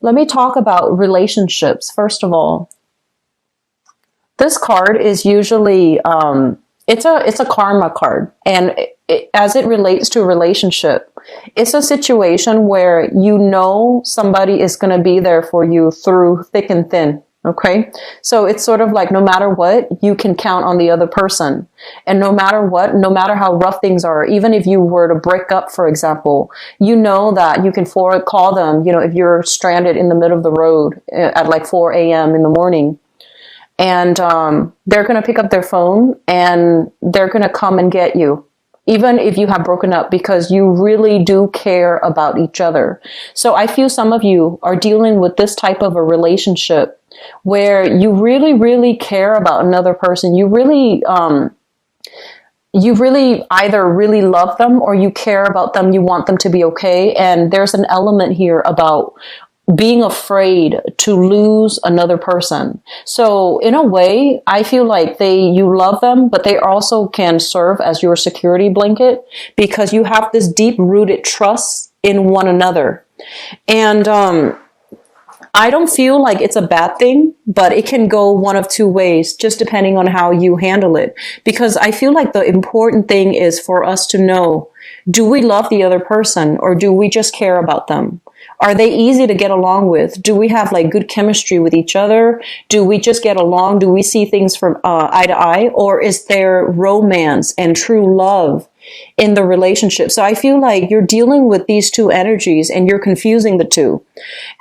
Let me talk about relationships. First of all, this card is usually, it's a karma card. And as it relates to a relationship, it's a situation where you know somebody is going to be there for you through thick and thin. Okay. So it's sort of like no matter what, you can count on the other person. And no matter what, no matter how rough things are, even if you were to break up, for example, you know that you can call them, if you're stranded in the middle of the road at like 4 a.m. in the morning. And they're going to pick up their phone and they're going to come and get you, even if you have broken up, because you really do care about each other. So I feel some of you are dealing with this type of a relationship where you really, really care about another person. You really either really love them or you care about them. You want them to be okay. And there's an element here about being afraid to lose another person. So in a way, I feel like you love them, but they also can serve as your security blanket because you have this deep rooted trust in one another. And, I don't feel like it's a bad thing, but it can go one of two ways, just depending on how you handle it. Because I feel like the important thing is for us to know, do we love the other person or do we just care about them? Are they easy to get along with? Do we have like good chemistry with each other? Do we just get along? Do we see things from eye to eye? Or is there romance and true love in the relationship? So I feel like you're dealing with these two energies and you're confusing the two.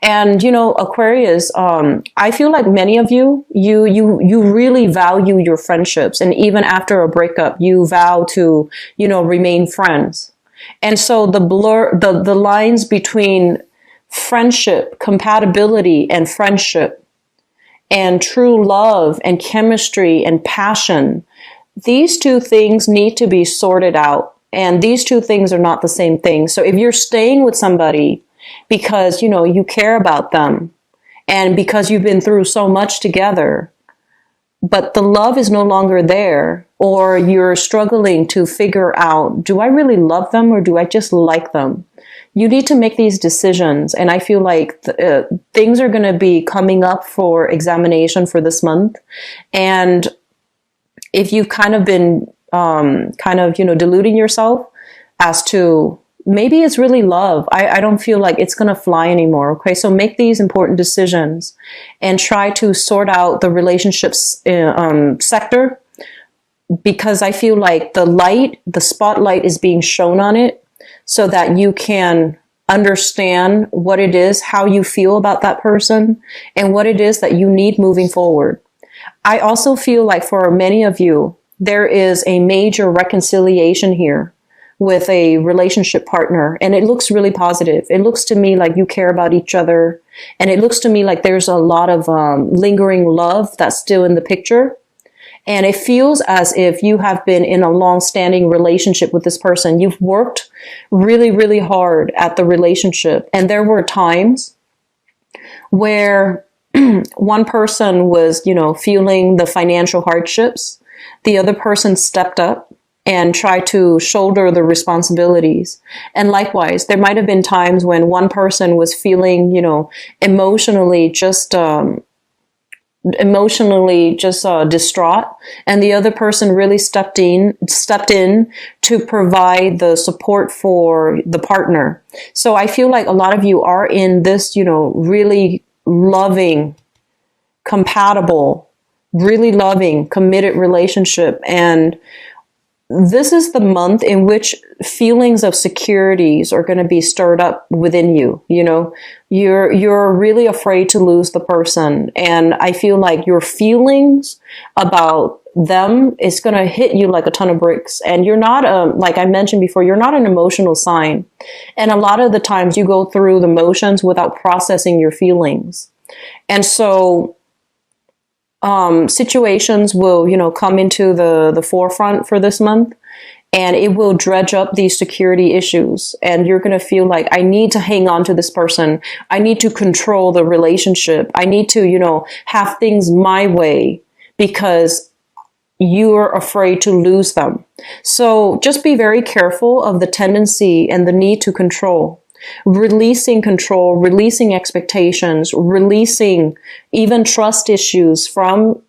And, Aquarius, I feel like many of you really value your friendships. And even after a breakup, you vow to, remain friends. And so the lines between friendship, compatibility and friendship and true love and chemistry and passion, these two things need to be sorted out. And these two things are not the same thing. So if you're staying with somebody because, you care about them and because you've been through so much together, but the love is no longer there, or you're struggling to figure out, do I really love them or do I just like them? You need to make these decisions. And I feel like things are going to be coming up for examination for this month. And if you've kind of been deluding yourself as to maybe it's really love, I don't feel like it's going to fly anymore. Okay, so make these important decisions and try to sort out the relationships sector, because I feel like the spotlight is being shown on it so that you can understand what it is, how you feel about that person, and what it is that you need moving forward. I also feel like for many of you, there is a major reconciliation here with a relationship partner, and it looks really positive. It looks to me like you care about each other, and it looks to me like there's a lot of lingering love that's still in the picture. And it feels as if you have been in a long-standing relationship with this person. You've worked really, really hard at the relationship, and there were times where one person was, feeling the financial hardships. The other person stepped up and tried to shoulder the responsibilities. And likewise, there might have been times when one person was feeling, emotionally just distraught, and the other person really stepped in to provide the support for the partner. So I feel like a lot of you are in this, really loving, compatible, really loving, committed relationship. And this is the month in which feelings of securities are going to be stirred up within you. You're really afraid to lose the person. And I feel like your feelings about them is going to hit you like a ton of bricks. And you're not, like I mentioned before, you're not an emotional sign. And a lot of the times you go through the motions without processing your feelings. And so situations will, come into the forefront for this month, and it will dredge up these security issues. And you're going to feel like, I need to hang on to this person. I need to control the relationship. I need to, have things my way because you're afraid to lose them. So just be very careful of the tendency and the need to control. releasing control, releasing expectations, releasing even trust issues from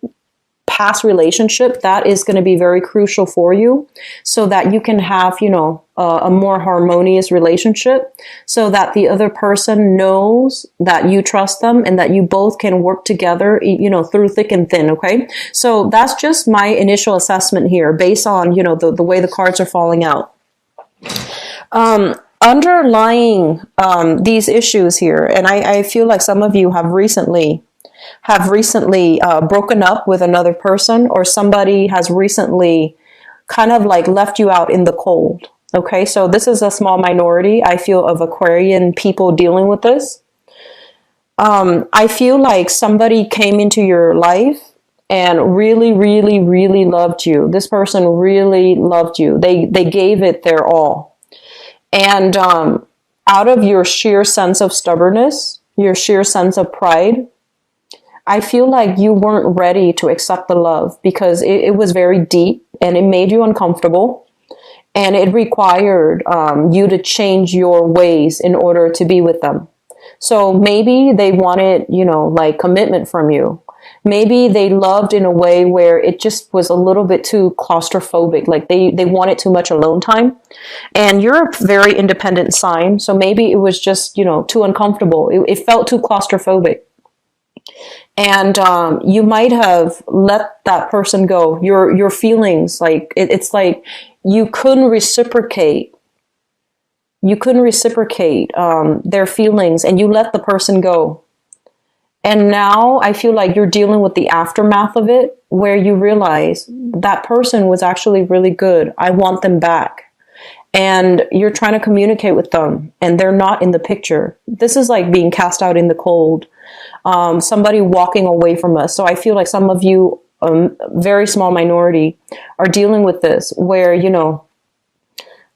past relationship, that is going to be very crucial for you so that you can have, a more harmonious relationship, so that the other person knows that you trust them and that you both can work together, through thick and thin. Okay. So that's just my initial assessment here based on, the way the cards are falling out. Underlying, these issues here, and I feel like some of you have recently broken up with another person, or somebody has recently kind of like left you out in the cold. Okay, so this is a small minority, I feel, of Aquarian people dealing with this. I feel like somebody came into your life and really, really, really loved you. This person really loved you. They gave it their all. And out of your sheer sense of stubbornness, your sheer sense of pride, I feel like you weren't ready to accept the love because it was very deep and it made you uncomfortable. And it required you to change your ways in order to be with them. So maybe they wanted, like commitment from you. Maybe they loved in a way where it just was a little bit too claustrophobic. Like they wanted too much alone time. And you're a very independent sign. So maybe it was just, too uncomfortable. It felt too claustrophobic. And you might have let that person go. Your feelings, like it's like you couldn't reciprocate. You couldn't reciprocate their feelings, and you let the person go. And now I feel like you're dealing with the aftermath of it, where you realize that person was actually really good. I want them back. And you're trying to communicate with them, and they're not in the picture. This is like being cast out in the cold. Somebody walking away from us. So I feel like some of you, very small minority, are dealing with this, where,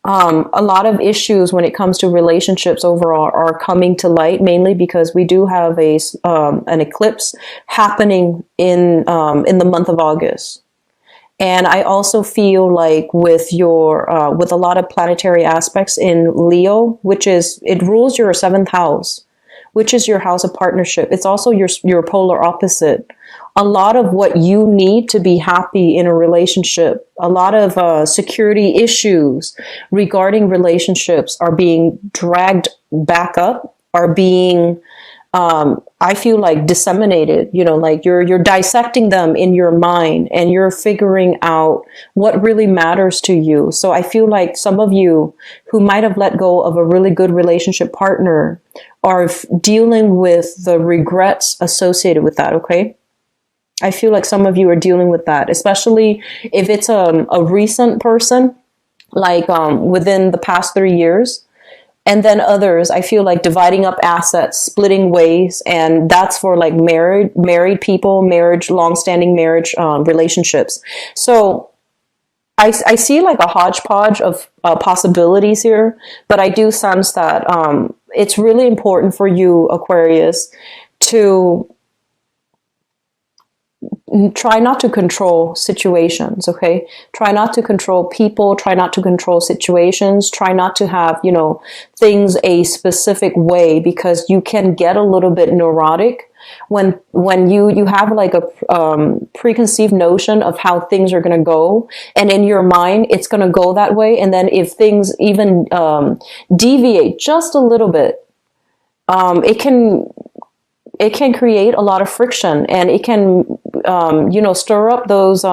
a lot of issues when it comes to relationships overall are coming to light, mainly because we do have an eclipse happening in the month of August. And I also feel like with with a lot of planetary aspects in Leo, it rules your 7th house, which is your house of partnership. It's also your polar opposite. A lot of what you need to be happy in a relationship, a lot of security issues regarding relationships are being dragged back up, are being, I feel like, disseminated. Like you're dissecting them in your mind, and you're figuring out what really matters to you. So I feel like some of you who might have let go of a really good relationship partner are dealing with the regrets associated with that. Okay. I feel like some of you are dealing with that, especially if it's a recent person, like within the past 3 years. And then others, I feel like dividing up assets, splitting ways, and that's for like married people, long-standing marriage relationships. So I see like a hodgepodge of possibilities here, but I do sense that it's really important for you, Aquarius, to try not to control situations, okay? Try not to control people, try not to control situations, try not to have, things a specific way, because you can get a little bit neurotic when you have like a preconceived notion of how things are going to go, and in your mind it's going to go that way, and then if things even deviate just a little bit, it can create a lot of friction, and it can, stir up those,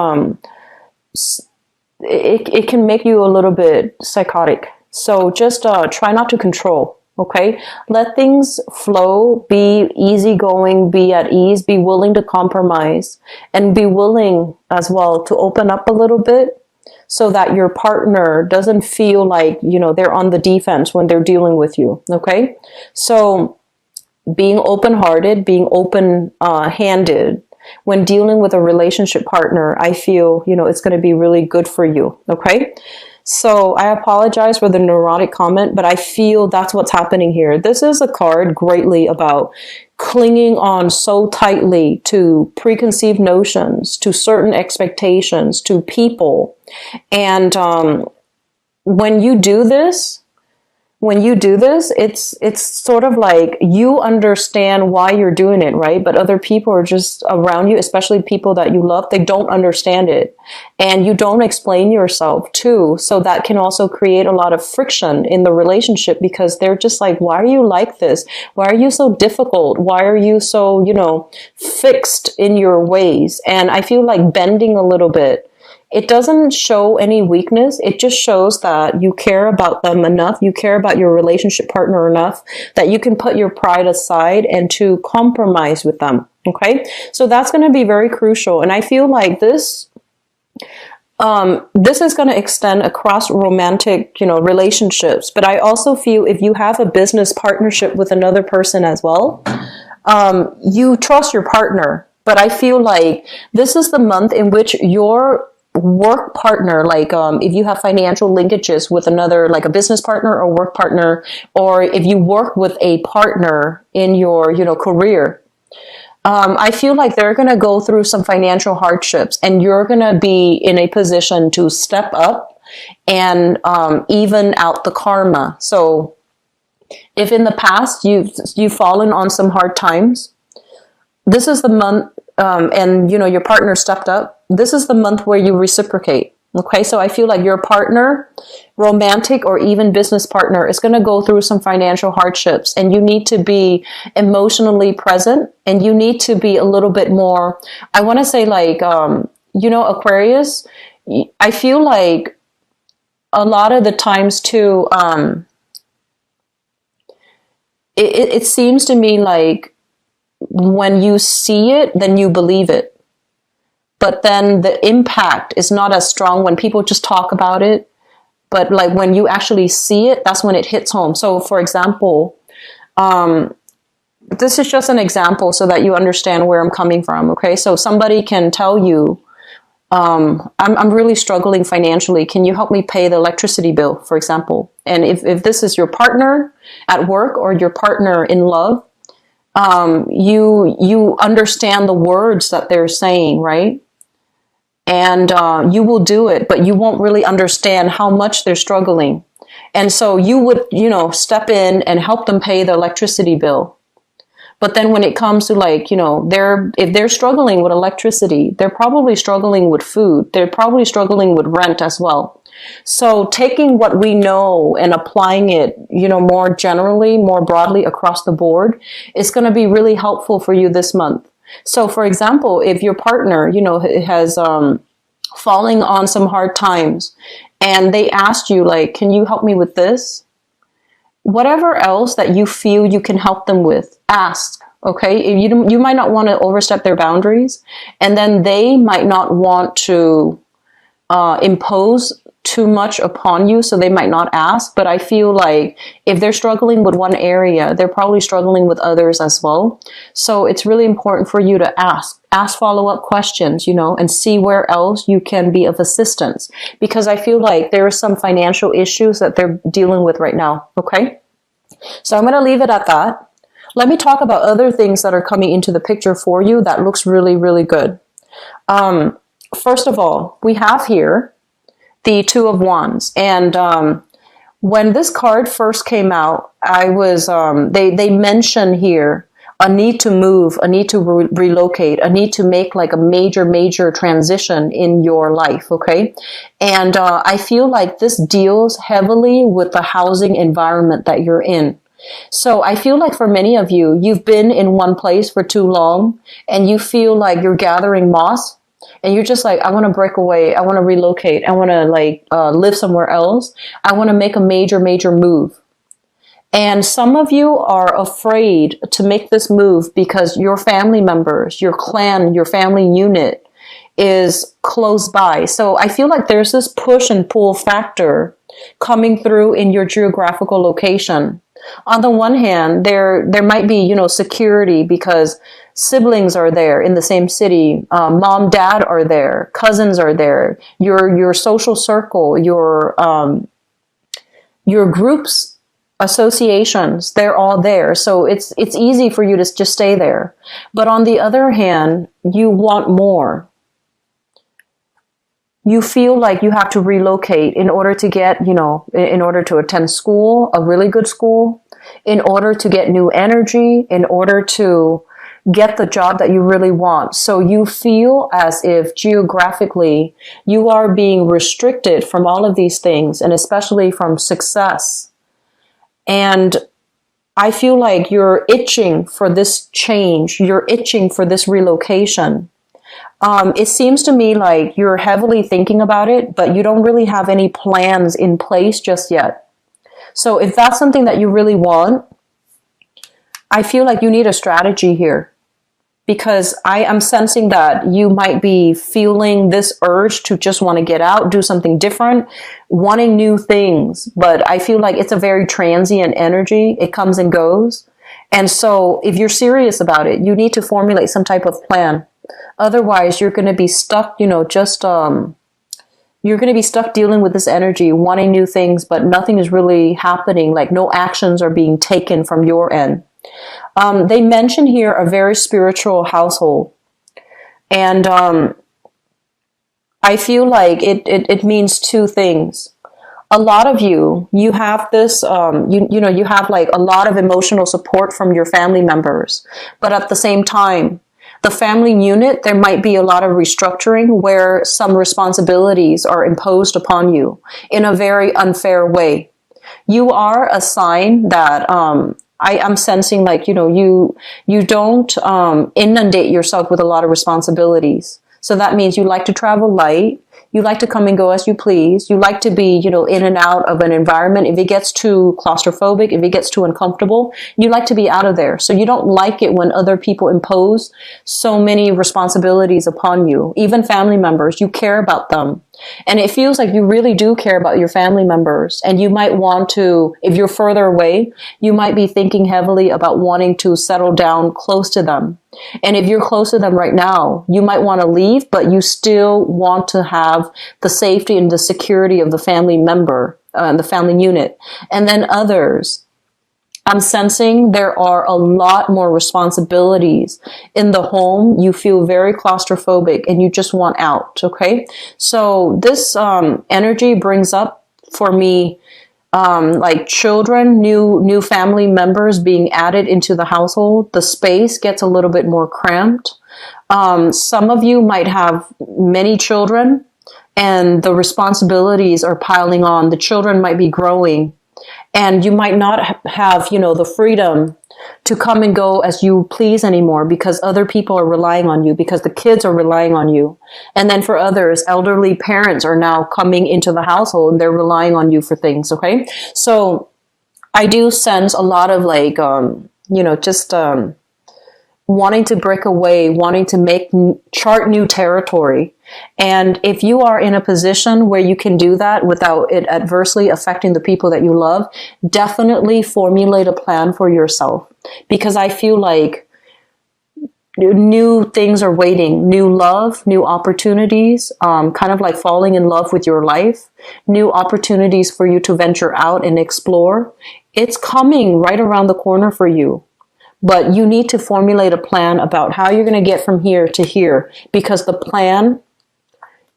it can make you a little bit psychotic. So just try not to control, okay? Let things flow, be easygoing, be at ease, be willing to compromise, and be willing as well to open up a little bit, so that your partner doesn't feel like, they're on the defense when they're dealing with you, okay? So being open-hearted, being open-handed when dealing with a relationship partner, I feel, it's going to be really good for you, okay? So I apologize for the neurotic comment, but I feel that's what's happening here. This is a card greatly about clinging on so tightly to preconceived notions, to certain expectations, to people. And when you do this, when you do this, it's sort of like you understand why you're doing it, right? But other people are just around you, especially people that you love, they don't understand it. And you don't explain yourself too. So that can also create a lot of friction in the relationship because they're just like, why are you like this? Why are you so difficult? Why are you so, fixed in your ways? And I feel like bending a little bit, it doesn't show any weakness. It just shows that you care about them enough. You care about your relationship partner enough that you can put your pride aside and to compromise with them. Okay. So that's going to be very crucial. And I feel like this is going to extend across romantic, relationships. But I also feel if you have a business partnership with another person as well, you trust your partner. But I feel like this is the month in which your work partner, like if you have financial linkages with another, like a business partner or work partner, or if you work with a partner in your, career, I feel like they're going to go through some financial hardships and you're going to be in a position to step up and even out the karma. So if in the past you've fallen on some hard times, this is the month, and your partner stepped up. This is the month where you reciprocate. Okay, so I feel like your partner, romantic or even business partner, is going to go through some financial hardships, and you need to be emotionally present, and you need to be a little bit more. I want to say, like, Aquarius. I feel like a lot of the times too. It seems to me like, when you see it, then you believe it. But then the impact is not as strong when people just talk about it. But like when you actually see it, that's when it hits home. So for example, this is just an example so that you understand where I'm coming from. Okay. So somebody can tell you, I'm really struggling financially. Can you help me pay the electricity bill, for example? And if this is your partner at work or your partner in love, you understand the words that they're saying, right? And you will do it, but you won't really understand how much they're struggling. And so you would, step in and help them pay the electricity bill. But then when it comes to like, if they're struggling with electricity, they're probably struggling with food. They're probably struggling with rent as well. So taking what we know and applying it, more generally, more broadly across the board is going to be really helpful for you this month. So for example, if your partner, has falling on some hard times and they asked you like, can you help me with this? Whatever else that you feel you can help them with, ask. Okay. You might not want to overstep their boundaries, and then they might not want to impose too much upon you, so they might not ask. But I feel like if they're struggling with one area, they're probably struggling with others as well. So it's really important for you to ask follow-up questions, and see where else you can be of assistance, because I feel like there are some financial issues that they're dealing with right now. Okay. So I'm going to leave it at that. Let me talk about other things that are coming into the picture for you that looks really, really good. First of all, we have here the Two of Wands. And when this card first came out, I was, they mention here a need to move, a need to relocate, a need to make like a major transition in your life, okay? And I feel like this deals heavily with the housing environment that you're in. So I feel like for many of you, you've been in one place for too long and you feel like you're gathering moss. And you're just like, I want to break away. I want to relocate. I want to live somewhere else. I want to make a major move. And some of you are afraid to make this move because your family members, your clan, your family unit is close by. So I feel like there's this push and pull factor coming through in your geographical location. On the one hand, there might be, security because siblings are there in the same city. Mom, dad are there. Cousins are there. Your social circle, your groups, associations, they're all there. So it's easy for you to just stay there. But on the other hand, you want more. You feel like you have to relocate in order to get, in order to attend school, a really good school, in order to get new energy, in order to get the job that you really want. So you feel as if geographically you are being restricted from all of these things, and especially from success. And I feel like you're itching for this change. You're itching for this relocation. It seems to me like you're heavily thinking about it, but you don't really have any plans in place just yet. So if that's something that you really want, I feel like you need a strategy here, because I am sensing that you might be feeling this urge to just want to get out, do something different, wanting new things. But I feel like it's a very transient energy. It comes and goes. And so if you're serious about it, you need to formulate some type of plan. Otherwise, you're going to be stuck, you're going to be stuck dealing with this energy, wanting new things, but nothing is really happening. Like no actions are being taken from your end. They mention here a very spiritual household. And I feel like it means two things. A lot of you have this, you have like a lot of emotional support from your family members. But at the same time, the family unit, there might be a lot of restructuring where some responsibilities are imposed upon you in a very unfair way. You are a sign that I am sensing like, you don't inundate yourself with a lot of responsibilities. So that means you like to travel light. You like to come and go as you please. You like to be, in and out of an environment. If it gets too claustrophobic, if it gets too uncomfortable, you like to be out of there. So you don't like it when other people impose so many responsibilities upon you. Even family members, you care about them. And it feels like you really do care about your family members. And you might want to, if you're further away, you might be thinking heavily about wanting to settle down close to them. And if you're close to them right now, you might want to leave, but you still want to have the safety and the security of the family member, the family unit. And then others, I'm sensing there are a lot more responsibilities in the home. You feel very claustrophobic and you just want out. Okay. So this, energy brings up for me, like children, new family members being added into the household. The space gets a little bit more cramped. Some of you might have many children and the responsibilities are piling on. The children might be growing. And you might not have, the freedom to come and go as you please anymore because other people are relying on you, because the kids are relying on you. And then for others, elderly parents are now coming into the household and they're relying on you for things, okay? So I do sense a lot of like, wanting to break away, wanting to chart new territory. And if you are in a position where you can do that without it adversely affecting the people that you love, definitely formulate a plan for yourself. Because I feel like new things are waiting, new love, new opportunities, kind of like falling in love with your life, new opportunities for you to venture out and explore. It's coming right around the corner for you. But you need to formulate a plan about how you're going to get from here to here, because the plan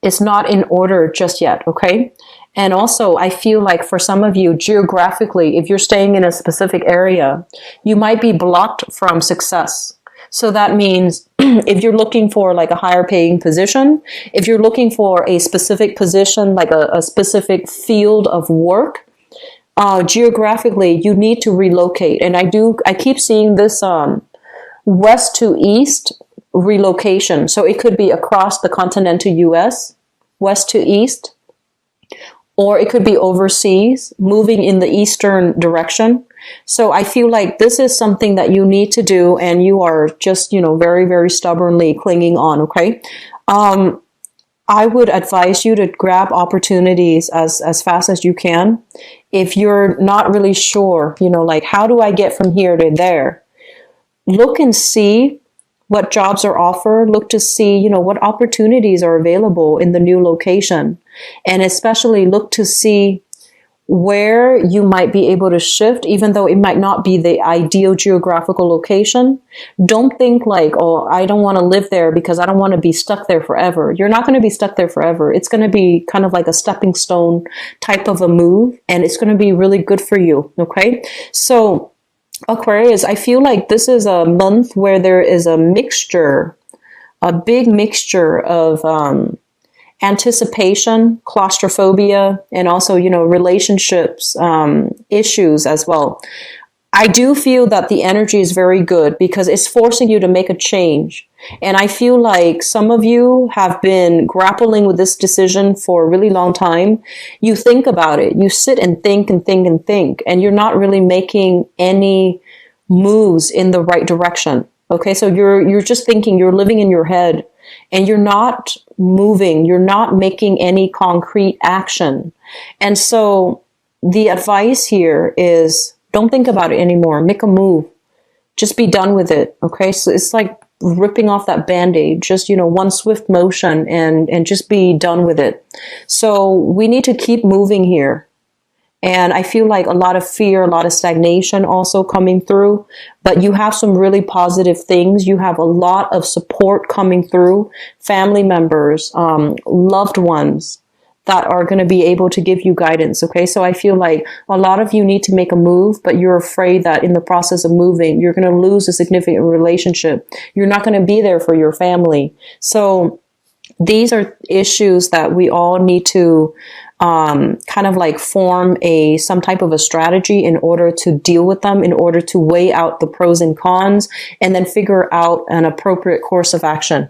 is not in order just yet, okay? And also, I feel like for some of you, geographically, if you're staying in a specific area, you might be blocked from success. So that means if you're looking for like a higher paying position, if you're looking for a specific position, like a specific field of work, geographically, you need to relocate. And I keep seeing this west to east relocation. So it could be across the continental US, west to east, or it could be overseas, moving in the eastern direction. So I feel like this is something that you need to do, and you are just, very, very stubbornly clinging on, okay? I would advise you to grab opportunities as fast as you can. If you're not really sure, like, how do I get from here to there? Look and see what jobs are offered. Look to see, what opportunities are available in the new location. And especially look to see where you might be able to shift, even though it might not be the ideal geographical location. Don't think like, oh, I don't want to live there because I don't want to be stuck there forever. You're not going to be stuck there forever. It's going to be kind of like a stepping stone type of a move, and it's going to be really good for you. Okay. So Aquarius, I feel like this is a month where there is a big mixture of, anticipation, claustrophobia, and also, relationships, issues as well. I do feel that the energy is very good because it's forcing you to make a change. And I feel like some of you have been grappling with this decision for a really long time. You think about it. You sit and think and think and think, and you're not really making any moves in the right direction. Okay, so you're just thinking, you're living in your head, and you're not moving, you're not making any concrete action. And so the advice here is don't think about it anymore. Make a move. Just be done with it. Okay, so it's like ripping off that band-aid, just, one swift motion and just be done with it. So we need to keep moving here. And I feel like a lot of fear, a lot of stagnation also coming through, but you have some really positive things. You have a lot of support coming through, family members, loved ones that are going to be able to give you guidance. Okay. So I feel like a lot of you need to make a move, but you're afraid that in the process of moving, you're going to lose a significant relationship. You're not going to be there for your family. So these are issues that we all need to kind of like form some type of a strategy in order to deal with them, in order to weigh out the pros and cons, and then figure out an appropriate course of action.